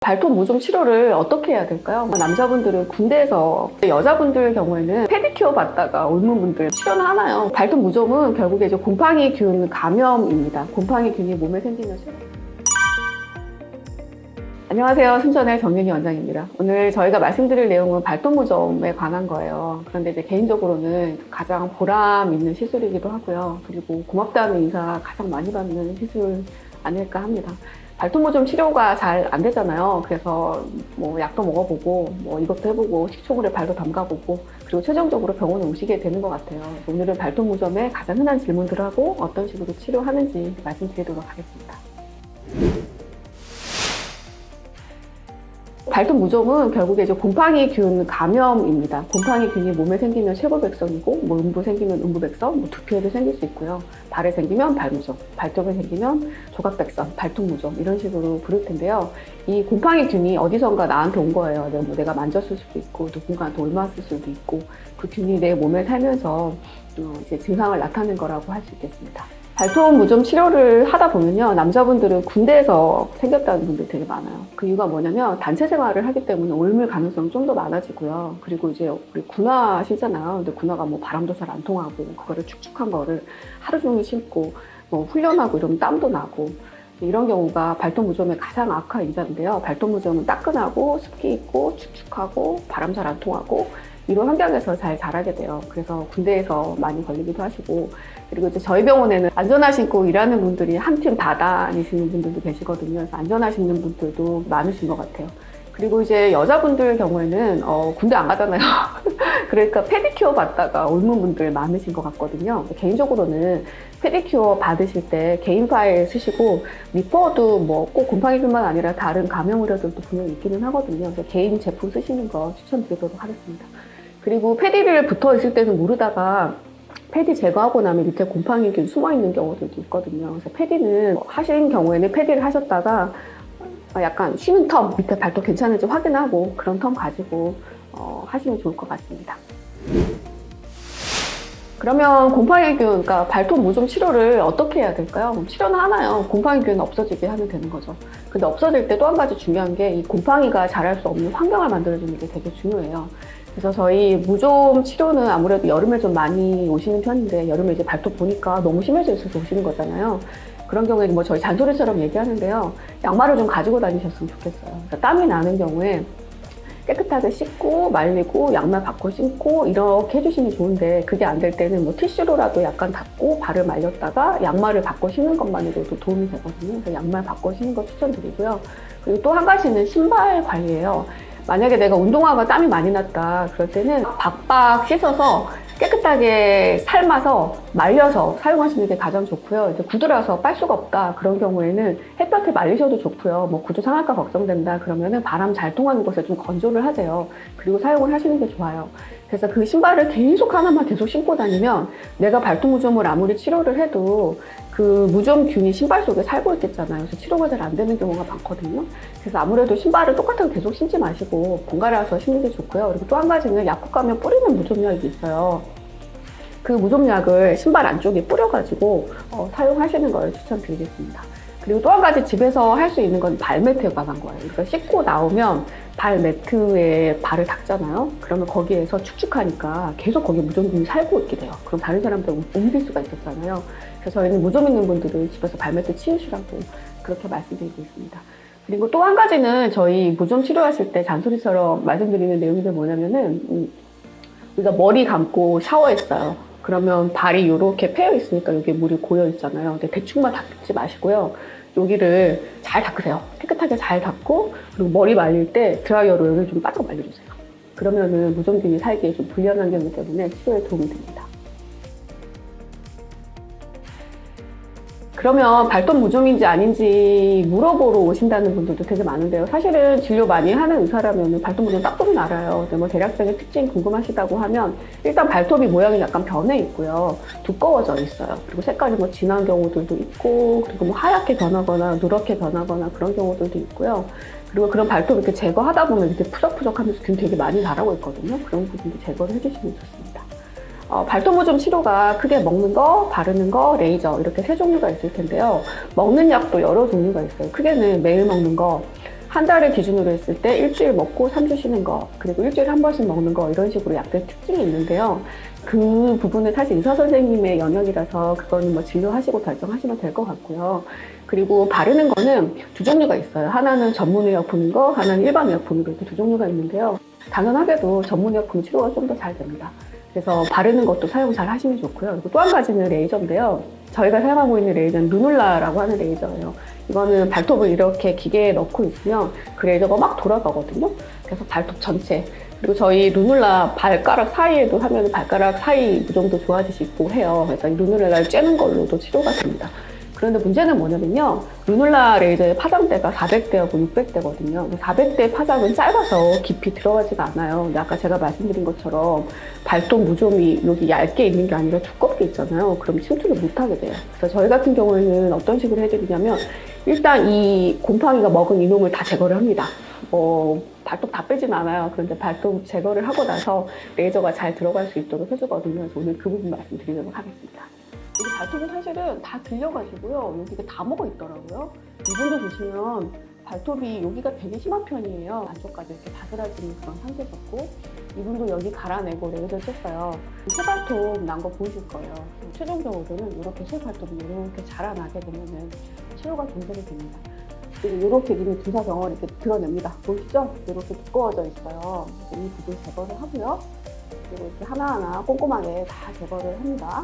발톱 무좀 치료를 어떻게 해야 될까요? 남자분들은 군대에서, 여자분들 경우에는 페디큐어 받다가 옮은 분들 치료는 하나요? 발톱 무좀은 결국에 이제 곰팡이균 감염입니다. 곰팡이균이 몸에 생기면 치료. 안녕하세요. 순천의 정윤희 원장입니다. 오늘 저희가 말씀드릴 내용은 발톱 무좀에 관한 거예요. 그런데 이제 개인적으로는 가장 보람 있는 시술이기도 하고요. 그리고 고맙다는 인사 가장 많이 받는 시술 아닐까 합니다. 발톱 무좀 치료가 잘 안 되잖아요. 그래서 뭐 약도 먹어보고 뭐 이것도 해보고 식초물에 발도 담가보고 그리고 최종적으로 병원에 오시게 되는 것 같아요. 오늘은 발톱 무좀의 가장 흔한 질문들하고 어떤 식으로 치료하는지 말씀드리도록 하겠습니다. 발톱 무좀은 결국에 이제 곰팡이균 감염입니다. 곰팡이균이 몸에 생기면 쇠골백성이고, 뭐 음부 생기면 음부백성, 뭐 두피에도 생길 수 있고요. 발에 생기면 발무좀, 발톱에 생기면 조각백성, 발톱무좀 이런 식으로 부를 텐데요. 이 곰팡이균이 어디선가 나한테 온 거예요. 내가 만졌을 수도 있고, 누군가한테 옮았을 수도 있고, 그 균이 내 몸에 살면서 이제 증상을 나타낸 거라고 할 수 있겠습니다. 발톱 무좀 치료를 하다 보면요, 남자분들은 군대에서 생겼다는 분들 되게 많아요. 그 이유가 뭐냐면 단체 생활을 하기 때문에 옮을 가능성이 좀 더 많아지고요. 그리고 이제 우리 군화 신잖아요. 근데 군화가 뭐 바람도 잘 안 통하고 그거를 축축한 거를 하루 종일 신고 뭐 훈련하고 이러면 땀도 나고 이런 경우가 발톱 무좀의 가장 악화 인자인데요. 발톱 무좀은 따끈하고 습기 있고 축축하고 바람 잘 안 통하고 이런 환경에서 잘 자라게 돼요. 그래서 군대에서 많이 걸리기도 하시고, 그리고 이제 저희 병원에는 안전화 신고 일하는 분들이 한 팀 다 다니시는 분들도 계시거든요. 그래서 안전화 신는 분들도 많으신 것 같아요. 그리고 이제 여자분들 경우에는 군대 안 가잖아요. 그러니까 페디큐어 받다가 옮은 분들 많으신 것 같거든요. 개인적으로는 페디큐어 받으실 때 개인 파일 쓰시고 리퍼도 뭐 꼭 곰팡이균만 아니라 다른 감염 우려들도 분명히 있기는 하거든요. 그래서 개인 제품 쓰시는 거 추천드리도록 하겠습니다. 그리고 패디를 붙어 있을 때는 모르다가 패디 제거하고 나면 밑에 곰팡이균 숨어있는 경우들도 있거든요. 그래서 패디는 하신 경우에는 패디를 하셨다가 약간 쉬는 텀, 밑에 발톱 괜찮은지 확인하고 그런 텀 가지고 하시면 좋을 것 같습니다. 그러면 곰팡이균, 그러니까 발톱 무좀 치료를 어떻게 해야 될까요? 치료는 하나요. 곰팡이균 없어지게 하면 되는 거죠. 근데 없어질 때 또 한 가지 중요한 게 이 곰팡이가 자랄 수 없는 환경을 만들어주는 게 되게 중요해요. 그래서 저희 무좀 치료는 아무래도 여름에 좀 많이 오시는 편인데, 여름에 이제 발톱 보니까 너무 심해져 있어서 오시는 거잖아요. 그런 경우에 뭐 저희 잔소리처럼 얘기하는데요. 양말을 좀 가지고 다니셨으면 좋겠어요. 그러니까 땀이 나는 경우에 깨끗하게 씻고 말리고 양말 바꿔 신고 이렇게 해주시면 좋은데, 그게 안 될 때는 뭐 티슈로라도 약간 닦고 발을 말렸다가 양말을 바꿔 신는 것만으로도 도움이 되거든요. 그래서 양말 바꿔 신는 거 추천드리고요. 그리고 또 한 가지는 신발 관리예요. 만약에 내가 운동화가 땀이 많이 났다 그럴 때는 박박 씻어서 깨끗하게 삶아서 말려서 사용하시는 게 가장 좋고요. 이제 구두라서 빨 수가 없다 그런 경우에는 햇볕에 말리셔도 좋고요. 뭐 구두 상할까 걱정된다 그러면은 바람 잘 통하는 곳에 좀 건조를 하세요. 그리고 사용을 하시는 게 좋아요. 그래서 그 신발을 계속 하나만 계속 신고 다니면 내가 발톱 무좀을 아무리 치료를 해도 그 무좀균이 신발 속에 살고 있겠잖아요. 그래서 치료가 잘 안 되는 경우가 많거든요. 그래서 아무래도 신발을 똑같은 거 계속 신지 마시고 번갈아서 신는 게 좋고요. 그리고 또 한 가지는 약국 가면 뿌리는 무좀약이 있어요. 그 무좀약을 신발 안쪽에 뿌려가지고 사용하시는 걸 추천드리겠습니다. 그리고 또 한 가지 집에서 할 수 있는 건 발매트에 관한 거예요. 그러니까 씻고 나오면 발매트에 발을 닦잖아요. 그러면 거기에서 축축하니까 계속 거기에 무좀균이 살고 있게 돼요. 그럼 다른 사람들 옮길 수가 있었잖아요. 그래서 저희는 무좀 있는 분들은 집에서 발매트 치우시라고 그렇게 말씀드리고 있습니다. 그리고 또 한 가지는 저희 무좀 치료하실 때 잔소리처럼 말씀드리는 내용이 뭐냐면은 우리가 머리 감고 샤워했어요. 그러면 발이 이렇게 패여 있으니까 여기 물이 고여 있잖아요. 근데 대충만 닦지 마시고요. 여기를 잘 닦으세요. 깨끗하게 잘 닦고, 그리고 머리 말릴 때 드라이어로 여기를 좀 바짝 말려주세요. 그러면은 무좀균이 살기에 좀 불리한 환경이기 때문에 치료에 도움이 됩니다. 그러면 발톱 무좀인지 아닌지 물어보러 오신다는 분들도 되게 많은데요. 사실은 진료 많이 하는 의사라면 발톱 무좀 딱 보면 알아요. 근데 뭐 대략적인 특징 궁금하시다고 하면 일단 발톱이 모양이 약간 변해 있고요. 두꺼워져 있어요. 그리고 색깔이 뭐 진한 경우들도 있고, 그리고 뭐 하얗게 변하거나 누렇게 변하거나 그런 경우들도 있고요. 그리고 그런 발톱 이렇게 제거하다 보면 이렇게 푸석푸석하면서 균 되게 많이 자라고 있거든요. 그런 부분도 제거를 해주시면 좋습니다. 발톱 무좀 치료가 크게 먹는 거, 바르는 거, 레이저 이렇게 세 종류가 있을 텐데요. 먹는 약도 여러 종류가 있어요. 크게는 매일 먹는 거, 한 달을 기준으로 했을 때 일주일 먹고 3주 쉬는 거, 그리고 일주일에 한 번씩 먹는 거, 이런 식으로 약들 특징이 있는데요. 그 부분은 사실 의사 선생님의 영역이라서 그거는 뭐 진료하시고 결정하시면 될 것 같고요. 그리고 바르는 거는 두 종류가 있어요. 하나는 전문의약품인 거, 하나는 일반 의약품인 거, 이렇게 두 종류가 있는데요. 당연하게도 전문의약품 치료가 좀 더 잘 됩니다. 그래서 바르는 것도 사용 잘 하시면 좋고요. 그리고 또 한 가지는 레이저인데요. 저희가 사용하고 있는 레이저는 루눌라라고 하는 레이저예요. 이거는 발톱을 이렇게 기계에 넣고 있으면 그 레이저가 막 돌아가거든요. 그래서 발톱 전체, 그리고 저희 루눌라 발가락 사이에도 하면 발가락 사이 무좀도 좋아지시고 해요. 그래서 이 루눌라를 쬐는 걸로도 치료가 됩니다. 그런데 문제는 뭐냐면요. 루눌라 레이저의 파장대가 400대하고 600대거든요. 400대 파장은 짧아서 깊이 들어가지가 않아요. 근데 아까 제가 말씀드린 것처럼 발톱 무좀이 여기 얇게 있는 게 아니라 두껍게 있잖아요. 그럼 침투를 못하게 돼요. 그래서 저희 같은 경우에는 어떤 식으로 해드리냐면 일단 이 곰팡이가 먹은 이놈을 다 제거를 합니다. 발톱 다 빼진 않아요. 그런데 발톱 제거를 하고 나서 레이저가 잘 들어갈 수 있도록 해주거든요. 그래서 오늘 그 부분 말씀드리도록 하겠습니다. 여기 발톱은 사실은 다 들려가지고요. 여기가 다 먹어 있더라고요. 이분도 보시면 발톱이 여기가 되게 심한 편이에요. 안쪽까지 이렇게 바스라지는 그런 상태셨고, 이분도 여기 갈아내고 레이저 쳤어요. 쇠발톱 난 거 보이실 거예요. 최종적으로는 이렇게 쇠발톱이 이렇게 자라나게 되면은 치료가 종결이 됩니다. 그리고 이렇게 눈이 두사경을 이렇게 드러냅니다. 보이시죠? 이렇게 두꺼워져 있어요. 이 부분 제거를 하고요. 그리고 이렇게 하나하나 꼼꼼하게 다 제거를 합니다.